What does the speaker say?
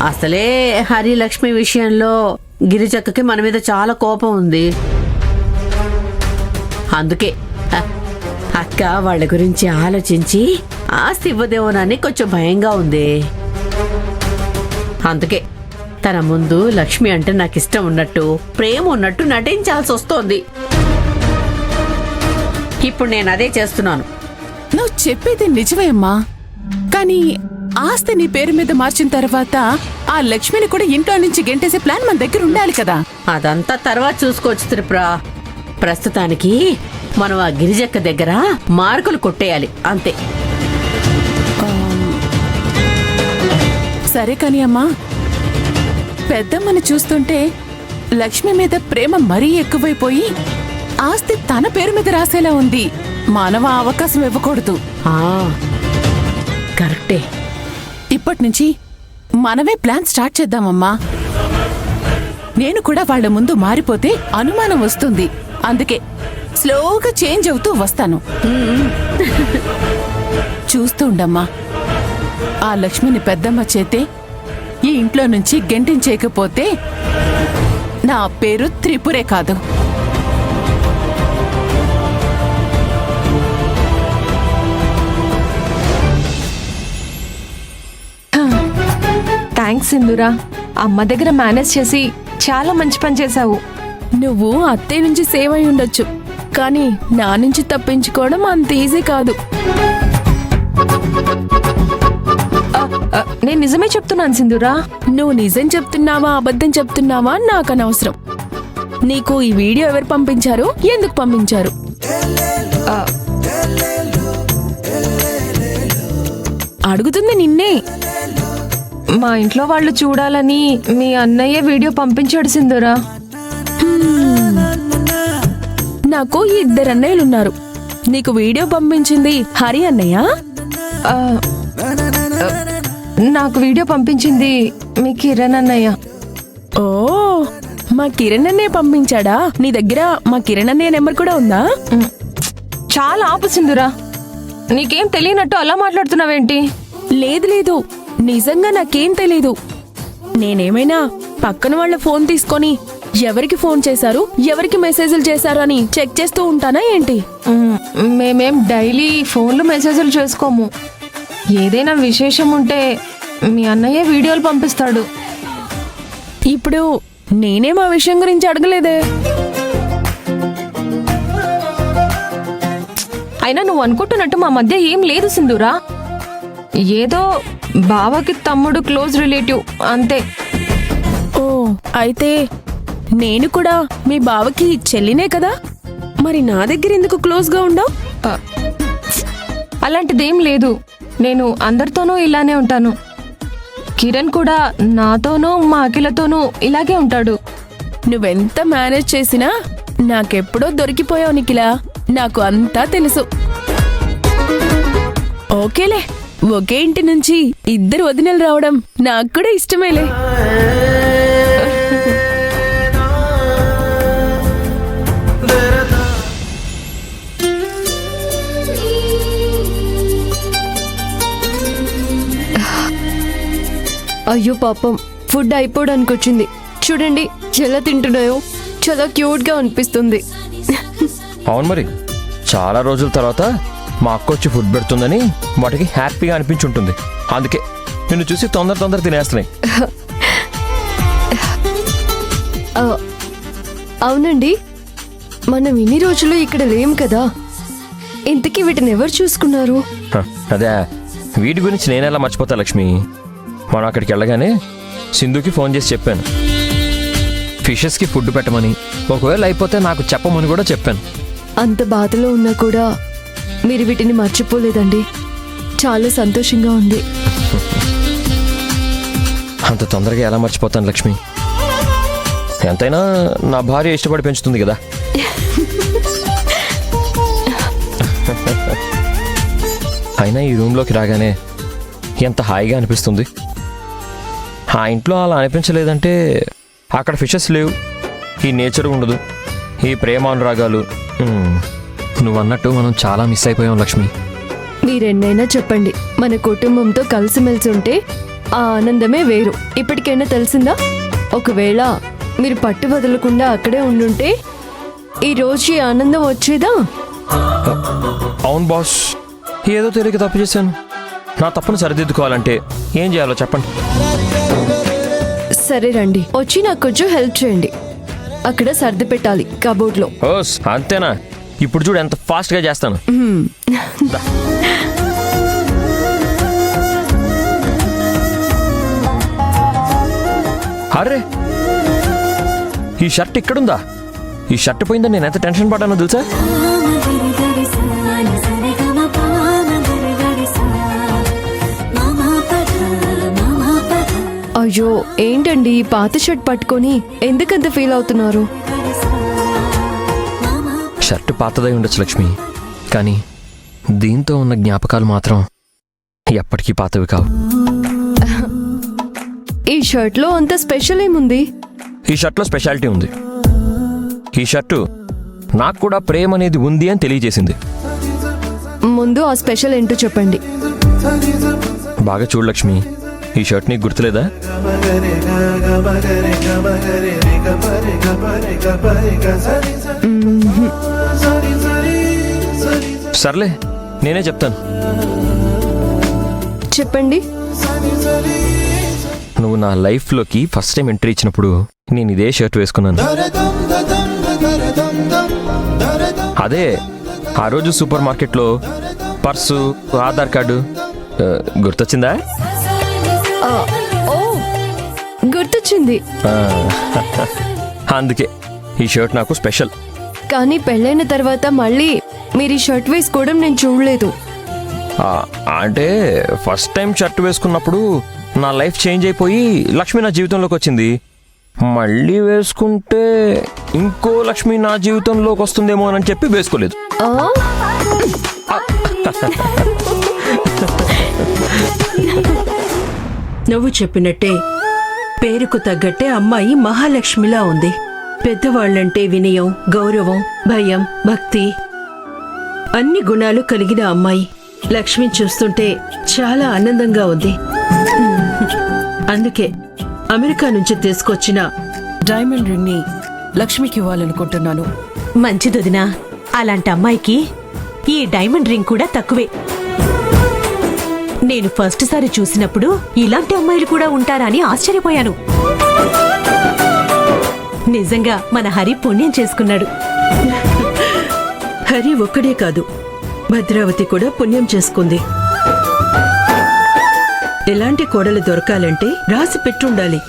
అసలే హరిలక్ష్మి విషయంలో గిరిజక్కకి మన మీద చాలా కోపం ఉంది. అందుకే అక్క వాళ్ళ గురించి ఆలోచించి ఆస్తి ఇవ్వదేమోనని కొంచెం భయంగా ఉంది. అందుకే తన ముందు లక్ష్మి అంటే నాకు ఇష్టం ఉన్నట్టు, ప్రేమ ఉన్నట్టు నటించాల్సి వస్తోంది. ఇప్పుడు నేను అదే చేస్తున్నాను. నువ్వు చెప్పేది నిజమే అమ్మా, కానీ ఆస్తి నీ పేరు మీద మార్చిన తర్వాత ఆ లక్ష్మిని కూడా ఇంట్లో నుంచి గెంటేసే ప్లాన్ మన దగ్గర ఉండాలి కదా. అదంతా తర్వాత చూసుకోవచ్చు త్రిపుర. ప్రస్తుతానికి మనం ఆ గిరిజక్క దగ్గర మార్కులు కొట్టేయాలి అంతే. సరే కాని అమ్మా, పెద్దమ్మని చూస్తుంటే లక్ష్మి మీద ప్రేమ మరీ ఎక్కువైపోయి ఆస్తి తన పేరు మీద రాసేలా ఉంది. మానవ అవకాశం ఇవ్వకూడదు. కరెక్టే. ఇప్పటి నుంచి మనమే ప్లాన్ స్టార్ట్ చేద్దామమ్మా. నేను కూడా వాళ్ళ ముందు మారిపోతే అనుమానం వస్తుంది. అందుకే స్లోగా చేంజ్ అవుతూ వస్తాను. చూస్తూ ఉండమ్మా. ఆ లక్ష్మిని పెద్దమ్మ చేతే ఈ ఇంట్లో నుంచి గెంటించేయకపోతే నా పేరు త్రిపురే కాదు. థ్యాంక్స్ సింధూరా, అమ్మ దగ్గర మేనేజ్ చేసి చాలా మంచి పని చేశావు. నువ్వు అత్తయ్య నుంచి సేవ్ అయి ఉండొచ్చు, కానీ నా నుంచి తప్పించుకోవడం అంత ఈజీ కాదు. నేను నిజమే చెప్తున్నాను సింధూరా. నువ్వు నిజం చెప్తున్నావా అబద్ధం చెప్తున్నావా నాకు అనవసరం. నీకు ఈ వీడియో ఎవరు పంపించారు, ఎందుకు పంపించారు? అడుగుతుంది నిన్నే. మా ఇంట్లో వాళ్ళు చూడాలని మీ అన్నయ్య వీడియో పంపించాడు సింధూరా. నాకు 2 అన్నయ్యలున్నారు. నీకు వీడియో పంపించింది హరి అన్నయ్య? నాకు వీడియో పంపించింది మీ కిరణ్ అన్నయ్య. ఓ, మా కిరణ్ అన్నయ్య పంపించాడా? నీ దగ్గర మా కిరణ్ అన్నయ్య నెంబర్ కూడా ఉందా? చాలా ఆపు సింధూరా, నీకేం తెలియనట్టు అలా మాట్లాడుతున్నావేంటి? లేదు లేదు, నిజంగా నాకేం తెలీదు. నేనేమైనా పక్కన వాళ్ళ ఫోన్ తీసుకొని ఎవరికి ఫోన్ చేశారు, ఎవరికి మెసేజ్లు చేశారు అని చెక్ చేస్తూ ఉంటానా ఏంటి? మేమేం డైలీ ఫోన్లు మెసేజ్లు చేసుకోము. ఏదైనా విశేషం ఉంటే మీ అన్నయ్య వీడియోలు పంపిస్తాడు. ఇప్పుడు నేనేం ఆ విషయం గురించి అడగలేదే. అయినా నువ్వు అనుకుంటున్నట్టు మా మధ్య ఏం లేదు సింధూరా. ఏదో బావకి తమ్ముడు క్లోజ్ రిలేటివ్ అంతే. ఓ, అయితే నేను కూడా మీ బావకి చెల్లినే కదా, మరి నా దగ్గర ఎందుకు క్లోజ్గా ఉండవు? అలాంటిదేం లేదు. నేను అందరితోనూ ఇలానే ఉంటాను. కిరణ్ కూడా నాతోనూ మా అఖిలతోనూ ఇలాగే ఉంటాడు. నువ్వెంత మేనేజ్ చేసినా నాకెప్పుడో దొరికిపోయావు నిఖిలా. నాకు అంతా తెలుసు. ఓకేలే, ఒకే ఇంటి నుంచి 2 వదినలు రావడం నాకు కూడా ఇష్టమేలే. అయ్యో పాపం, ఫుడ్ అయిపోవడానికి వచ్చింది. చూడండి ఎలా తింటున్నాయో, చాలా క్యూట్ గా అనిపిస్తుంది. అవును, మరి చాలా రోజుల తర్వాత మా అక్క వచ్చి ఫుడ్ పెడుతుందని వాటికి హ్యాపీగా అనిపించుంటుంది. అందుకే నిన్ను చూసి తొందర తినేస్తున్నాయి. అవునండి, మనం ఇన్ని రోజులు ఇక్కడ లేం కదా, ఇంతకీ వీటిని ఎవరు చూసుకున్నారు? అదే, వీటి గురించి నేనెలా మర్చిపోతా లక్ష్మి. మనం అక్కడికి వెళ్ళగానే సింధుకి ఫోన్ చేసి చెప్పాను ఫిషెస్కి ఫుడ్ పెట్టమని. ఒకవేళ అయిపోతే నాకు చెప్పమని కూడా చెప్పాను. అంత బాధలో ఉన్నా కూడా మీరు వీటిని మర్చిపోలేదండి. చాలా సంతోషంగా ఉంది. అంత తొందరగా ఎలా మర్చిపోతాను లక్ష్మి? ఎంతైనా నా భార్య ఇష్టపడి పెంచుతుంది కదా. అయినా ఈ రూమ్లోకి రాగానే ఎంత హాయిగా అనిపిస్తుంది. ఆ ఇంట్లో అలా అనిపించలేదంటే అక్కడ ఫిషెస్ లేవు, ఈ నేచర్ ఉండదు, ఈ ప్రేమానురాగాలు. నువ్వన్నట్టు మనం చాలా మిస్ అయిపోయాం లక్ష్మి. మీరెన్నైనా చెప్పండి, మన కుటుంబంతో కలిసిమెలిసి ఉంటే ఆ ఆనందమే వేరు. ఇప్పటికైనా తెలిసిందా? ఒకవేళ మీరు పట్టు వదలకుండా అక్కడే ఉండుంటే ఈ రోజు ఈ ఆనందం వచ్చేదా? అవును బాస్, ఏదో తెలియక తప్పు చేశాను. నా తప్పును సరిదిద్దుకోవాలంటే ఏం చేయాలో చెప్పండి. సరే రండి, వచ్చి నాకు కొంచెం హెల్ప్ చేయండి. అక్కడ సర్ది పెట్టాలి కబోర్డ్లో. ఓస్ అంతేనా? ఇప్పుడు చూడు ఎంత ఫాస్ట్గా చేస్తాను. దా. అరే, ఈ షర్ట్ ఇక్కడుందా? ఈ షర్ట్ పోయిందని నేను ఎంత టెన్షన్ పడ్డానో తెలుసా? అయ్యో ఏంటండి ఈ పాత షర్ట్ పట్టుకొని ఎందుకంత ఫీల్ అవుతున్నారు? షర్ట్ పాతదై ఉండొచ్చు లక్ష్మి, కానీ దీంతో ఉన్న జ్ఞాపకాలు మాత్రం ఎప్పటికీ పాతవి కావు. ఈ షర్ట్ లో అంత స్పెషల్ ఏముంది? ఈ షర్ట్లో స్పెషాలిటీ ఉంది. ఈ షర్టు నాకు కూడా ప్రేమ అనేది ఉంది అని తెలియజేసింది. ముందు ఆ స్పెషల్ ఏంటో చెప్పండి. బాగా చూడు లక్ష్మి, ఈ షర్ట్ నీకు గుర్తులేదా? సర్లే, నేనే చెప్తాను. చెప్పండి. నువ్వు నా లైఫ్లోకి ఫస్ట్ టైం ఎంట్రీ ఇచ్చినప్పుడు నేను ఇదే షర్ట్ వేసుకున్నాను. అదే ఆ రోజు సూపర్ మార్కెట్లో పర్సు, ఆధార్ కార్డు గుర్తొచ్చిందా? ఓ గుర్తొచ్చింది. అందుకే ఈ షర్ట్ నాకు స్పెషల్. కానీ పెళ్ళైన తర్వాత మళ్ళీ మీరు ఈ షర్ట్ వేసుకోవడం నేను చూడలేదు. అంటే ఫస్ట్ టైం షర్ట్ వేసుకున్నప్పుడు నా లైఫ్ చేంజ్ అయిపోయి లక్ష్మి నా జీవితంలోకి వచ్చింది. మళ్ళీ వేసుకుంటే ఇంకో లక్ష్మి నా జీవితంలోకి వస్తుందేమో అని చెప్పి వేసుకోలేదు. నువ్వు చెప్పినట్టే పేరుకు తగ్గట్టే అమ్మాయి మహాలక్ష్మిలా ఉంది. పెద్దవాళ్లంటే వినయం, గౌరవం, భయం, భక్తి అన్ని గుణాలు కలిగిన అమ్మాయి. లక్ష్మిని చూస్తుంటే చాలా ఆనందంగా ఉంది. అందుకే అమెరికా నుంచి తీసుకొచ్చిన డైమండ్ రింగ్ ని లక్ష్మికి ఇవ్వాలనుకుంటున్నాను. మంచిదొదినా, అలాంటి అమ్మాయికి ఈ డైమండ్ రింగ్ కూడా తక్కువే. నేను ఫస్ట్ సారి చూసినప్పుడు ఇలాంటి అమ్మాయిలు కూడా ఉంటారా అని ఆశ్చర్యపోయాను. నిజంగా మన హరి పుణ్యం చేసుకున్నాడు. హరి ఒక్కడే కాదు, భద్రావతి కూడా పుణ్యం చేసుకుంది. ఎలాంటి కోడలు దొరకాలంటే రాసి పెట్టుండాలి.